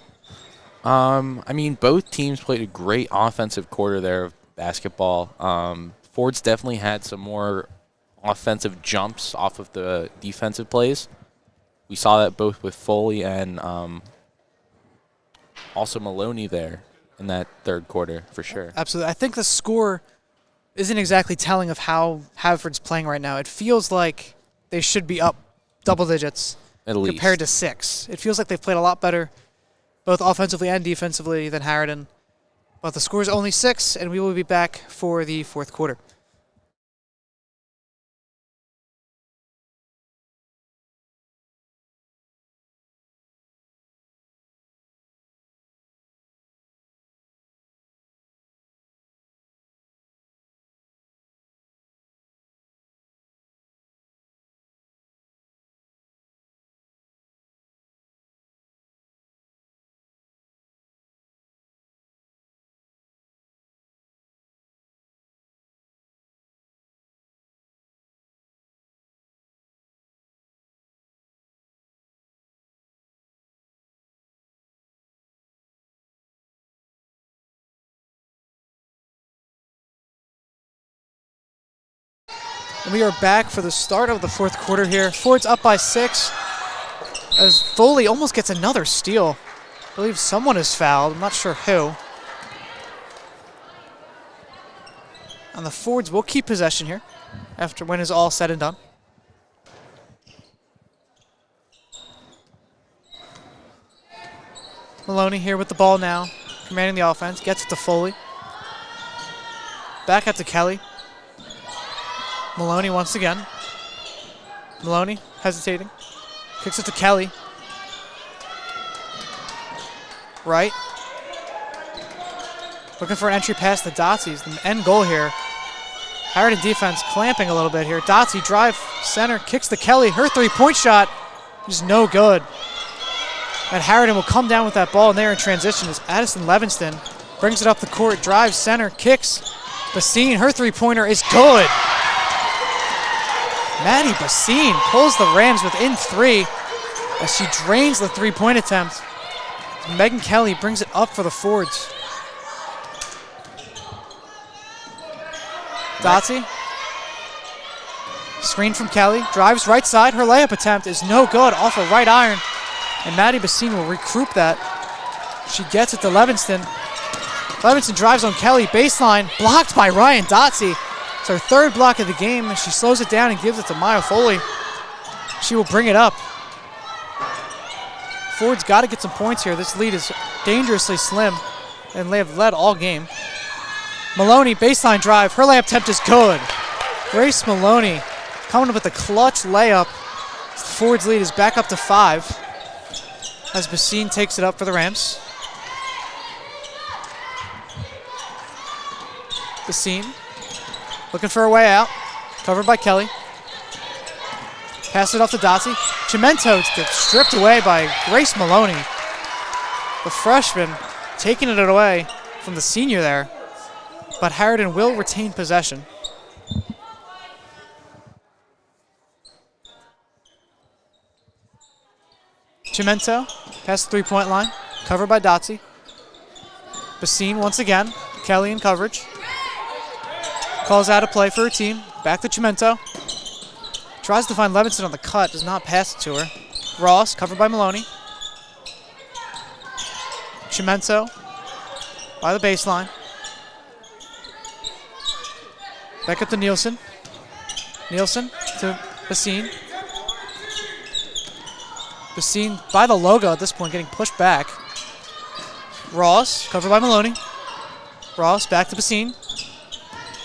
I mean, both teams played a great offensive quarter there of basketball. Ford's definitely had some more offensive jumps off of the defensive plays. We saw that both with Foley and also Maloney there in that third quarter for sure. Absolutely. I think the score isn't exactly telling of how Haverford's playing right now. It feels like they should be up double digits At least. compared to 6. It feels like they've played a lot better, both offensively and defensively, than Harriton. But the score is only 6, and we will be back for the fourth quarter. And we are back for the start of the fourth quarter here. Ford's up by 6 as Foley almost gets another steal. I believe someone is fouled. I'm not sure who. And the Fords will keep possession here after when it's all said and done. Maloney here with the ball now, commanding the offense. Gets it to Foley. Back out to Kelly. Maloney once again. Maloney hesitating. Kicks it to Kelly. Right. Looking for an entry pass to Dotsy. The end goal here. Harriton defense clamping a little bit here. Dotsy drive center. Kicks to Kelly. Her three-point shot is no good. And Harriton will come down with that ball in there in transition as Addison Levinston brings it up the court. Drives center. Kicks. Bassine. Her three-pointer is good. Maddie Bassine pulls the Rams within 3 as she drains the three-point attempt. Megan Kelly brings it up for the Fords. Dotsy. Screen from Kelly. Drives right side. Her layup attempt is no good off a right iron. And Maddie Bassine will recruit that. She gets it to Levinston. Levinston drives on Kelly. Baseline. Blocked by Ryan Dotsy. It's her third block of the game, and she slows it down and gives it to Maya Foley. She will bring it up. Ford's got to get some points here. This lead is dangerously slim, and they have led all game. Maloney, baseline drive. Her layup attempt is good. Grace Maloney coming up with a clutch layup. Ford's lead is back up to 5 as Bassine takes it up for the Rams. Bassine. Looking for a way out. Covered by Kelly. Pass it off to Dotsy. Chimento stripped away by Grace Maloney. The freshman taking it away from the senior there. But Harriton will retain possession. Chimento past the three-point line. Covered by Dotsy. Bassine once again. Kelly in coverage. Calls out a play for her team. Back to Chimento. Tries to find Levinson on the cut. Does not pass it to her. Ross, covered by Maloney. Chimento by the baseline. Back up to Nielsen. Nielsen to Bassine. Bassine by the logo at this point, getting pushed back. Ross, covered by Maloney. Ross back to Bassine.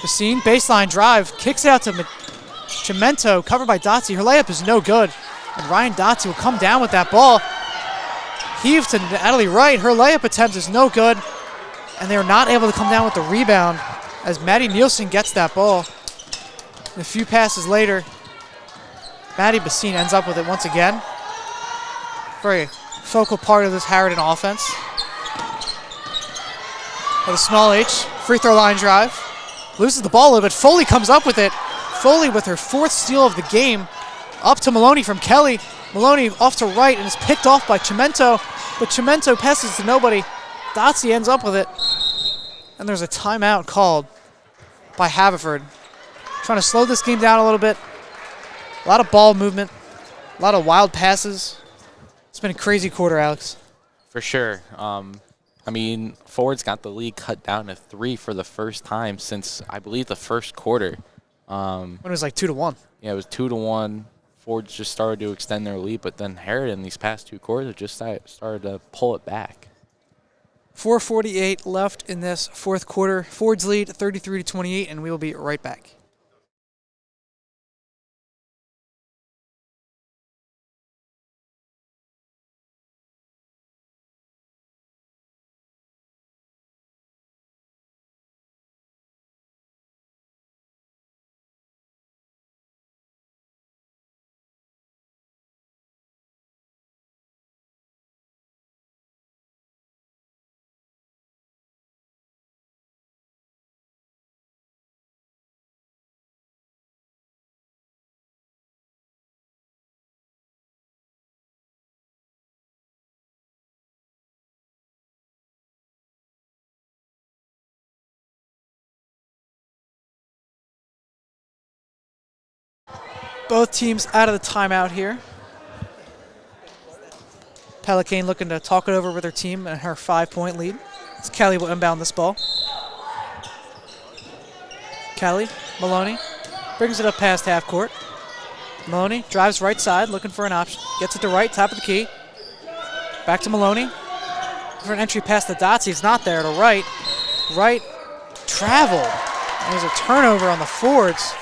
Bassine, baseline drive, kicks it out to Chimento, covered by Dotsy. Her layup is no good, and Ryan Dotsy will come down with that ball. Heave to Natalie Wright. Her layup attempt is no good, and they're not able to come down with the rebound as Maddie Nielsen gets that ball. And a few passes later, Maddie Bassine ends up with it once again. Very focal part of this Harriton offense. With a small H, free throw line drive. Loses the ball a little bit. Foley comes up with it. Foley with her 4th steal of the game. Up to Maloney from Kelly. Maloney off to right and is picked off by Chimento. But Chimento passes to nobody. Dotsy ends up with it. And there's a timeout called by Haverford. Trying to slow this game down a little bit. A lot of ball movement. A lot of wild passes. It's been a crazy quarter, Alex. For sure. I mean, Ford's got the lead cut down to 3 for the first time since, I believe, the first quarter. When it was like 2-1. Yeah, it was 2-1. Ford's just started to extend their lead, but then Harriton, these past 2 quarters, just started to pull it back. 4:48 left in this fourth quarter. Ford's lead 33-28, and we will be right back. Both teams out of the timeout here. Pelicane looking to talk it over with her team and her 5-point lead. As Kelly will inbound this ball. Kelly, Maloney, brings it up past half court. Maloney drives right side, looking for an option. Gets it to right, top of the key. Back to Maloney. For an entry past the Dotsy, it's not there to right. Right, travel. And there's a turnover on the Fords.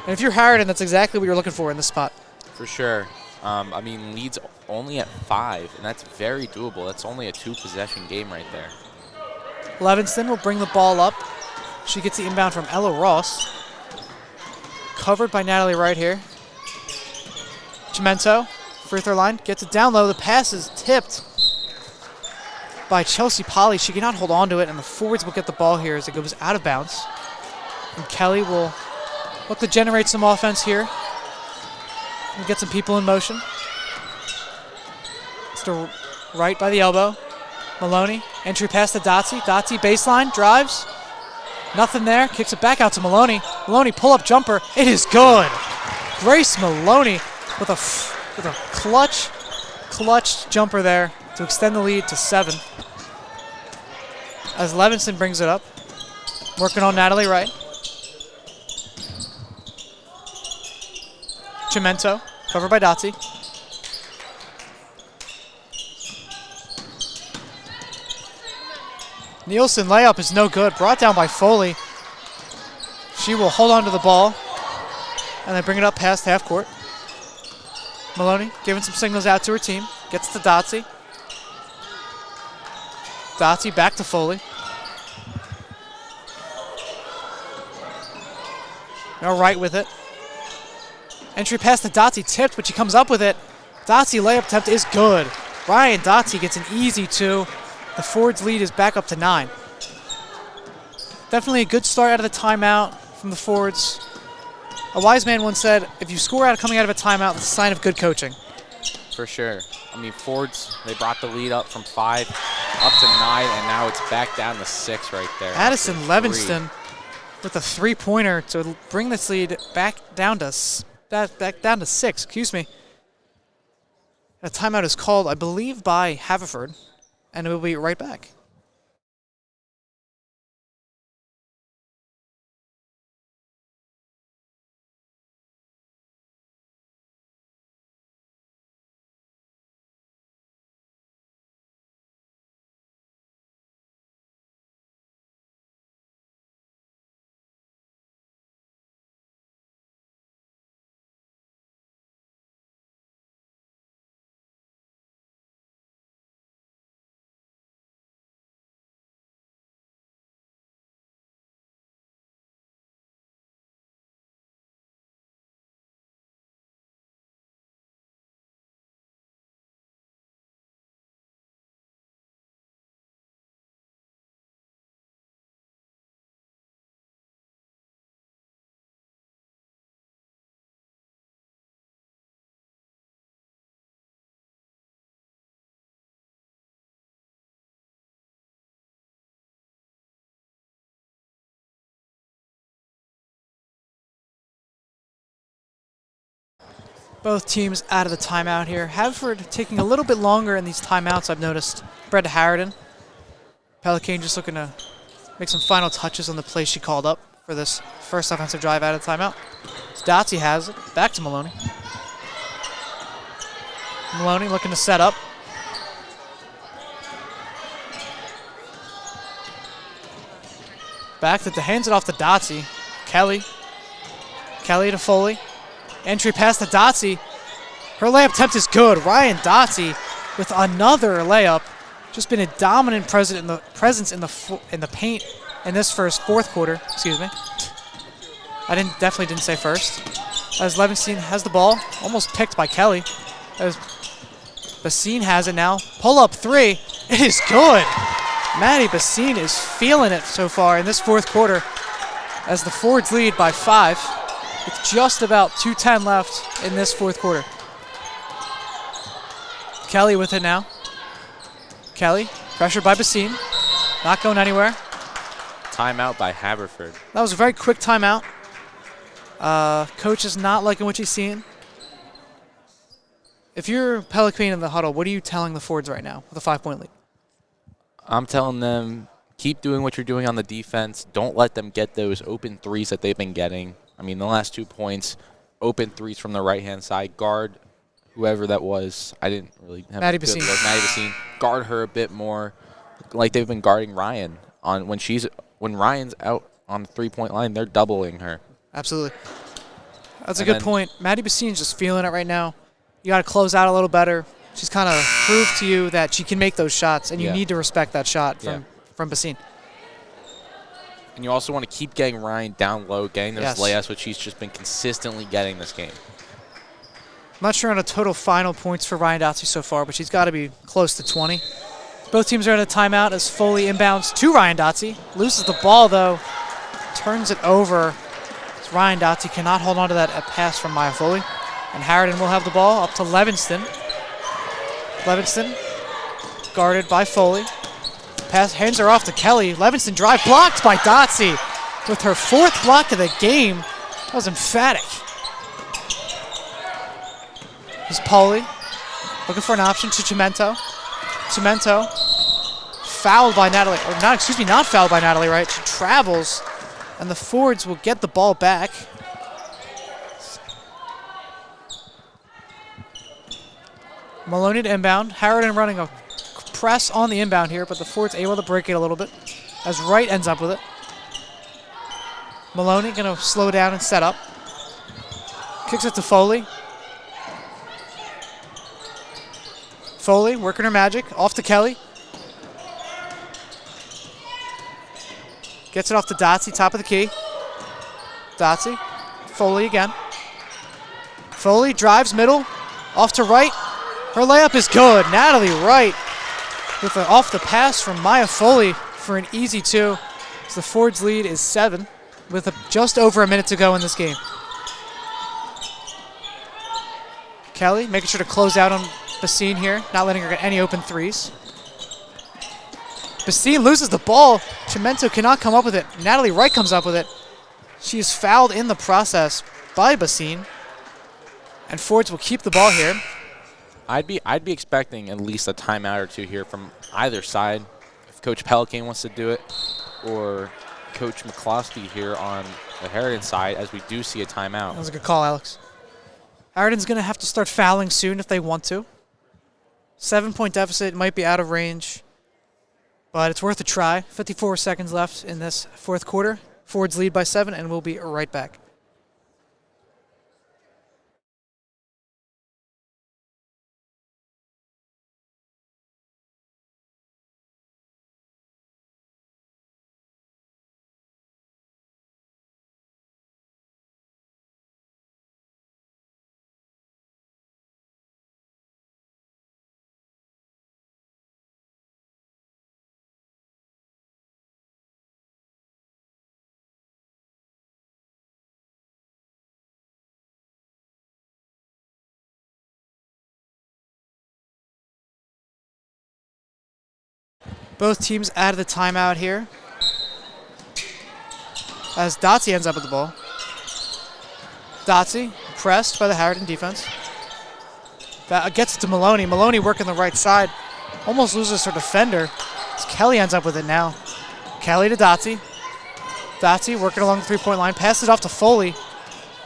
And if you're Harriton, that's exactly what you're looking for in this spot. For sure. I mean, lead's only at 5, and that's very doable. That's only a 2-possession game right there. Levinston will bring the ball up. She gets the inbound from Ella Ross. Covered by Natalie Wright here. Chimento, free throw line, gets it down low. The pass is tipped by Chelsea Polly. She cannot hold on to it, and the Forwards will get the ball here as it goes out of bounds. And Kelly will look to generate some offense here. We'll get some people in motion. It's to right by the elbow. Maloney, entry pass to Dotsy. Dotsy baseline, drives. Nothing there, kicks it back out to Maloney. Maloney pull-up jumper, it is good. Grace Maloney with a clutch jumper there to extend the lead to 7. As Levinson brings it up, working on Natalie Wright. Chimento, covered by Dotsy. Nielsen layup is no good, brought down by Foley. She will hold on to the ball and then bring it up past half court. Maloney giving some signals out to her team, gets to Dotsy. Dotsy back to Foley. Now Wright with it. Entry pass to Dotsy, tipped, but she comes up with it. Dotsy layup attempt is good. Ryan Dotsy gets an easy 2. The Ford's lead is back up to 9. Definitely a good start out of the timeout from the Fords. A wise man once said, if you score out coming out of a timeout, it's a sign of good coaching. For sure. I mean, Fords, they brought the lead up from 5 up to 9, and now it's back down to 6 right there. Addison Levinston with a 3-pointer to bring this lead back down to 6. Excuse me. A timeout is called, I believe, by Haverford, and we'll be right back. Both teams out of the timeout here. Haverford taking a little bit longer in these timeouts, I've noticed, compared to Harriton. Pelicane just looking to make some final touches on the play she called up for this first offensive drive out of timeout. So Dotsie has it. Back to Maloney. Maloney looking to set up. Back to hands it off to Dotsie. Kelly. Kelly to Foley. Entry pass to Dotsie. Her layup attempt is good. Ryan Dotsie with another layup. Just been a dominant presence in the paint in this fourth quarter. Excuse me. I definitely didn't say first. As Levinstein has the ball, almost picked by Kelly. As Bassine has it now. Pull up three. It is good. Maddie Bassine is feeling it so far in this fourth quarter as the Fords lead by 5 with just about 2:10 left in this fourth quarter. Kelly with it now. Kelly, pressured by Bassine. Not going anywhere. Timeout by Haverford. That was a very quick timeout. Coach is not liking what he's seeing. If you're Pelicane in the huddle, what are you telling the Fords right now with a 5-point lead? I'm telling them, keep doing what you're doing on the defense. Don't let them get those open threes that they've been getting. I mean, the last 2 points, open threes from the right-hand side. Guard whoever that was. I didn't really have Maddie a good Bassine. look. Maddie Bassine. Guard her a bit more, like they've been guarding Ryan. When Ryan's out on the 3-point line, they're doubling her. Absolutely. That's a good point. Maddie Bassine's just feeling it right now. You got to close out a little better. She's kind of proved to you that she can make those shots, and you need to respect that shot from Bassine. And you also want to keep getting Ryan down low, getting those layups, which she's just been consistently getting this game. I'm not sure on a total final points for Ryan Dotsie so far, but she's got to be close to 20. Both teams are in a timeout as Foley inbounds to Ryan Dotsie. Loses the ball, though. Turns it over. As Ryan Dotsie cannot hold on to that pass from Maya Foley. And Harriton will have the ball up to Levinston. Levinston guarded by Foley. Pass, hands her off to Kelly. Levinston drive blocked by Dotsie with her 4th block of the game. That was emphatic. Here's Pauly looking for an option to Cimento. Cimento fouled by Natalie, or not fouled by Natalie Wright. She travels, and the Fords will get the ball back. Maloney to inbound. Harriton running a press on the inbound here, but the Fords able to break it a little bit as Wright ends up with it. Maloney going to slow down and set up. Kicks it to Foley. Foley working her magic. Off to Kelly. Gets it off to Dotsie, top of the key. Dotsie. Foley again. Foley drives middle. Off to Wright. Her layup is good. Natalie Wright with off the pass from Maya Foley for an easy 2. So the Fords lead is 7 with just over a minute to go in this game. Kelly making sure to close out on Bassine here, not letting her get any open threes. Bassine loses the ball. Cimento cannot come up with it. Natalie Wright comes up with it. She is fouled in the process by Bassine. And Fords will keep the ball here. I'd be expecting at least a timeout or 2 here from either side. If Coach Pelicane wants to do it, or Coach McCloskey here on the Harriton side, as we do see a timeout. That was a good call, Alex. Harriton's going to have to start fouling soon if they want to. 7-point deficit might be out of range, but it's worth a try. 54 seconds left in this fourth quarter. Fords lead by 7, and we'll be right back. Both teams out of the timeout here as Dotsie ends up with the ball. Dotsie pressed by the Harriton defense. That gets it to Maloney. Maloney working the right side. Almost loses her defender. As Kelly ends up with it now. Kelly to Dottie. Dottie working along the three-point line. Passes it off to Foley.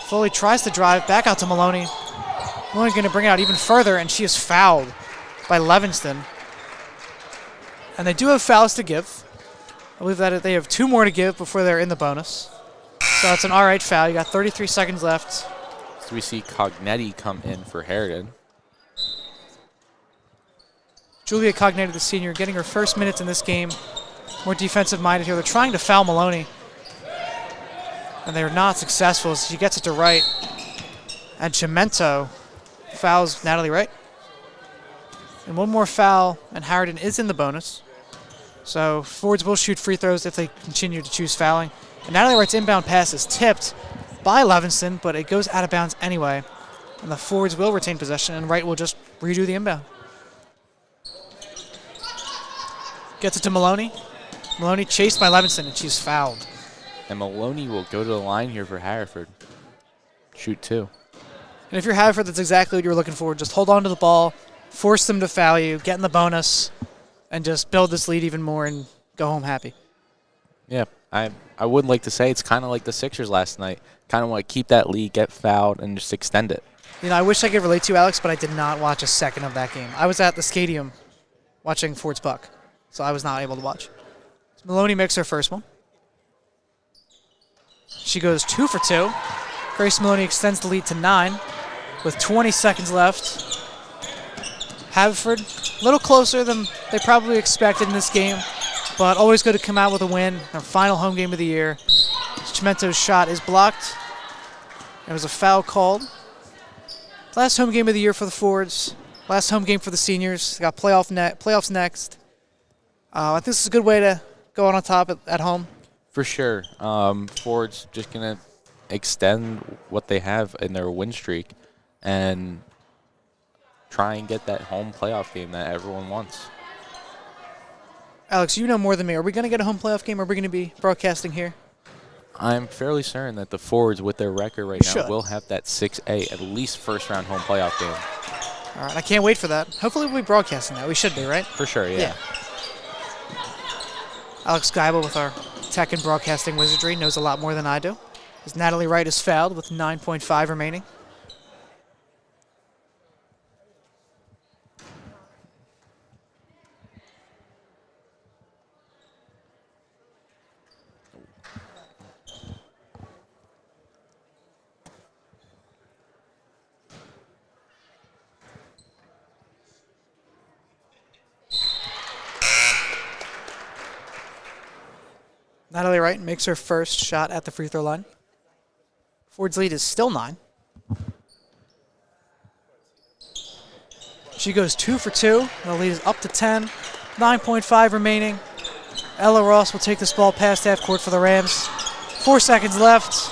Foley tries to drive back out to Maloney. Maloney's going to bring it out even further, and she is fouled by Levingston. And they do have fouls to give. I believe that they have 2 more to give before they're in the bonus. So it's an all right foul. You got 33 seconds left. So we see Cognetti come in for Harriton. Julia Cognetti, the senior, getting her first minutes in this game. More defensive-minded here. They're trying to foul Maloney. And they're not successful as she gets it to Wright. And Chimento fouls Natalie Wright. And one more foul, and Harriton is in the bonus. So forwards will shoot free throws if they continue to choose fouling. And Natalie Wright's inbound pass is tipped by Levingston, but it goes out of bounds anyway. And the forwards will retain possession, and Wright will just redo the inbound. Gets it to Maloney. Maloney chased by Levingston, and she's fouled. And Maloney will go to the line here for Haverford. Shoot 2. And if you're Haverford, that's exactly what you're looking for. Just hold on to the ball, force them to foul you, get in the bonus, and just build this lead even more and go home happy. Yeah, I would like to say it's kind of like the Sixers last night. Kind of want to keep that lead, get fouled, and just extend it. You know, I wish I could relate to you, Alex, but I did not watch a second of that game. I was at the stadium watching Fords Buck, so I was not able to watch. So Maloney makes her first one. She goes 2 for 2. Grace Maloney extends the lead to 9 with 20 seconds left. Haverford, a little closer than they probably expected in this game, but always good to come out with a win. Their final home game of the year. Chimento's shot is blocked. There was a foul called. Last home game of the year for the Fords. Last home game for the seniors. They got playoffs next. I think this is a good way to go on top at home. For sure. Ford's just going to extend what they have in their win streak and try and get that home playoff game that everyone wants. Alex, you know more than me. Are we going to get a home playoff game, or are we going to be broadcasting here? I'm fairly certain that the Fords, with their record right now, will have that 6A, at least first-round home playoff game. All right, I can't wait for that. Hopefully we'll be broadcasting that. We should be, right? For sure, yeah. Alex Geibel with our tech and broadcasting wizardry knows a lot more than I do. As Natalie Wright is fouled with 9.5 remaining. Natalie Wright makes her first shot at the free throw line. Ford's lead is still 9. She goes 2 for 2. The lead is up to 10. 9.5 remaining. Ella Ross will take this ball past half court for the Rams. 4 seconds left.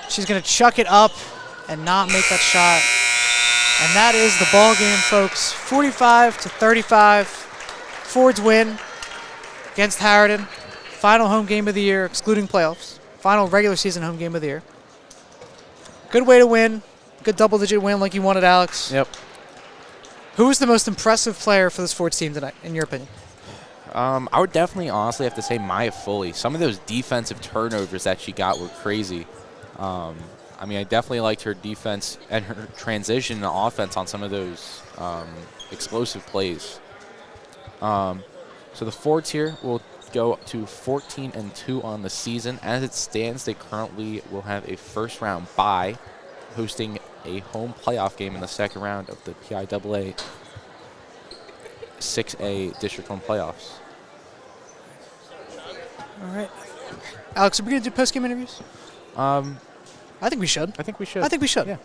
She's going to chuck it up and not make that shot. And that is the ball game, folks. 45-35. Fords win against Harriton. Final home game of the year, excluding playoffs. Final regular season home game of the year. Good way to win. Good double-digit win like you wanted, Alex. Yep. Who was the most impressive player for this Fords team tonight, in your opinion? I would definitely honestly have to say Maya Foley. Some of those defensive turnovers that she got were crazy. I mean, I definitely liked her defense and her transition to offense on some of those explosive plays. So the Fords here will go to 14-2 on the season. As it stands, they currently will have a first-round bye, hosting a home playoff game in the second round of the PIAA 6A District 1 playoffs. All right. Alex, are we going to do post-game interviews? I think we should. I think we should. I think we should. Yeah.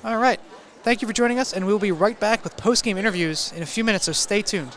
All right. Thank you for joining us, and we'll be right back with post-game interviews in a few minutes, so stay tuned.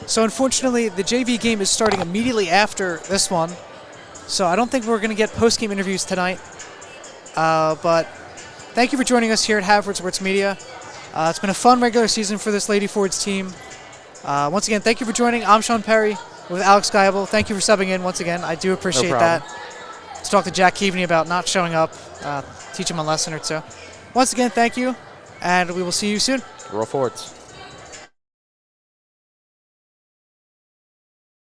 So unfortunately, the JV game is starting immediately after this one. So I don't think we're going to get post-game interviews tonight. But thank you for joining us here at Haverford Sports Media. It's been a fun regular season for this Lady Fords team. Once again, thank you for joining. I'm Sean Perry with Alex Geibel. Thank you for subbing in once again. I do appreciate that. Let's talk to Jack Keaveney about not showing up, teach him a lesson or two. Once again, thank you, and we will see you soon. Roll Fords.